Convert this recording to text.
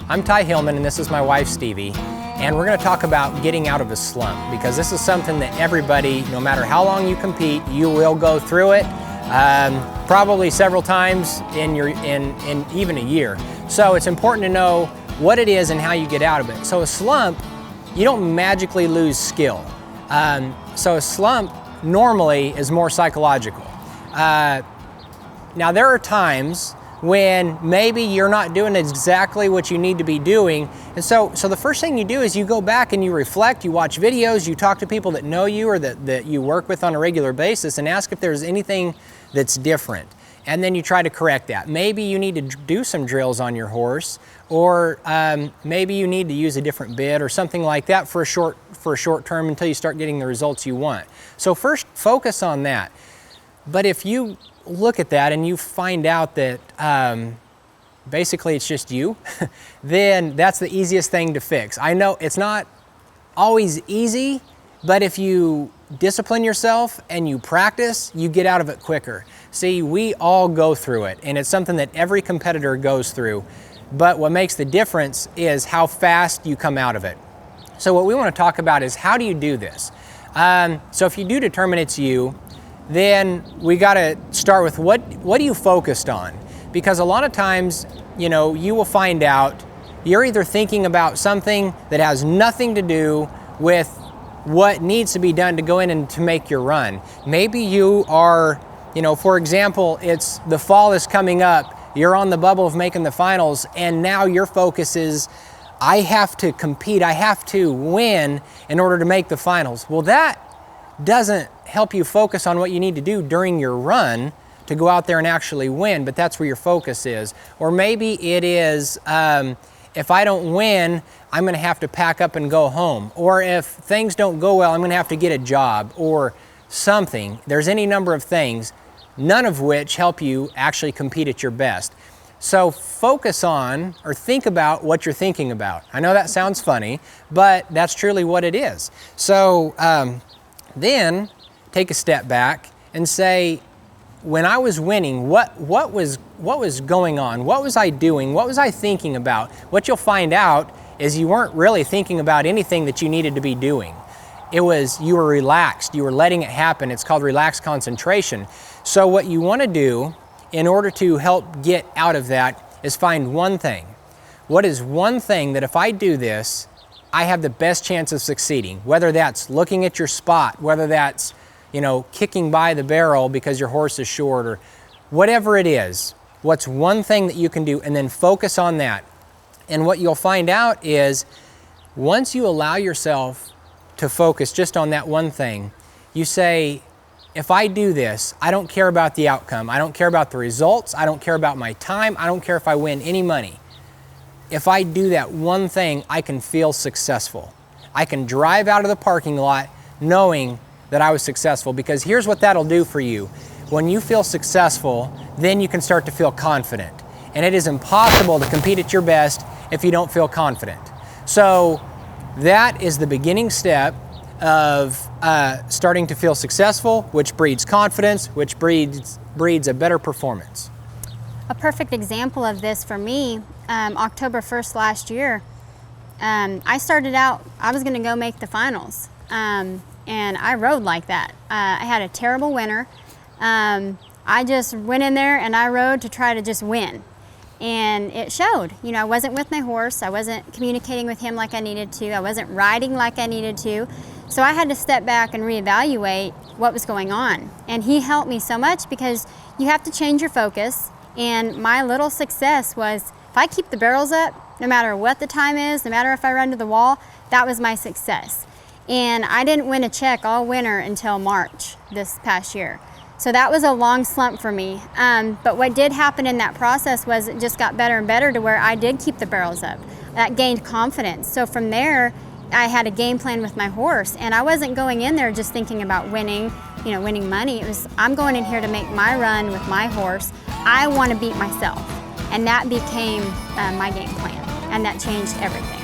I'm Ty Hillman and this is my wife Stevie, and we're going to talk about getting out of a slump, because this is something that everybody, no matter how long you compete, you will go through it, probably several times in even a year. So it's important to know what it is and how you get out of it. So a slump, you don't magically lose skill. So a slump normally is more psychological. Now there are times when maybe you're not doing exactly what you need to be doing. And so the first thing you do is you go back and you reflect, you watch videos, you talk to people that know you or that you work with on a regular basis and ask if there's anything that's different. And then you try to correct that. Maybe you need to do some drills on your horse, or maybe you need to use a different bit or something like that for a short term until you start getting the results you want. So first, focus on that. But if you look at that and you find out that basically it's just you, then that's the easiest thing to fix. I know it's not always easy, but if you discipline yourself and you practice, you get out of it quicker. See, we all go through it, and it's something that every competitor goes through. But what makes the difference is how fast you come out of it. So what we want to talk about is, how do you do this? So if you do determine it's you, then we got to start with what are you focused on? Because a lot of times, you know, you will find out you're either thinking about something that has nothing to do with what needs to be done to go in and to make your run. Maybe you are, you know, for example, it's the fall is coming up, you're on the bubble of making the finals, and now your focus is, I have to compete, I have to win in order to make the finals. Well, that doesn't help you focus on what you need to do during your run to go out there and actually win, but that's where your focus is. Or maybe it is, if I don't win, I'm gonna have to pack up and go home. Or if things don't go well, I'm gonna have to get a job or something. There's any number of things, none of which help you actually compete at your best. So focus on, or think about what you're thinking about. I know that sounds funny, but that's truly what it is. So then take a step back and say, when I was winning, what was going on? What was I doing? What was I thinking about? What you'll find out is you weren't really thinking about anything that you needed to be doing. It was, you were relaxed, you were letting it happen. It's called relaxed concentration. So what you want to do in order to help get out of that is find one thing. What is one thing that if I do this, I have the best chance of succeeding? Whether that's looking at your spot, whether that's, you know, kicking by the barrel because your horse is short, or whatever it is, what's one thing that you can do, and then focus on that. And what you'll find out is, once you allow yourself to focus just on that one thing, you say, if I do this, I don't care about the outcome, I don't care about the results, I don't care about my time, I don't care if I win any money. If I do that one thing, I can feel successful. I can drive out of the parking lot knowing that I was successful, because here's what that'll do for you. When you feel successful, then you can start to feel confident. And it is impossible to compete at your best if you don't feel confident. So that is the beginning step of starting to feel successful, which breeds confidence, which breeds a better performance. A perfect example of this for me, October 1st last year, I started out, I was gonna go make the finals. And I rode like that. I had a terrible winter. I just went in there and I rode to try to just win. And it showed. You know, I wasn't with my horse, I wasn't communicating with him like I needed to, I wasn't riding like I needed to. So I had to step back and reevaluate what was going on. And he helped me so much, because you have to change your focus. And my little success was, if I keep the barrels up, no matter what the time is, no matter if I run to the wall, that was my success. And I didn't win a check all winter until March this past year. So that was a long slump for me. But what did happen in that process was it just got better and better to where I did keep the barrels up. That gained confidence. So from there, I had a game plan with my horse, and I wasn't going in there just thinking about winning, you know, winning money. It was, I'm going in here to make my run with my horse. I want to beat myself. And that became my game plan, and that changed everything.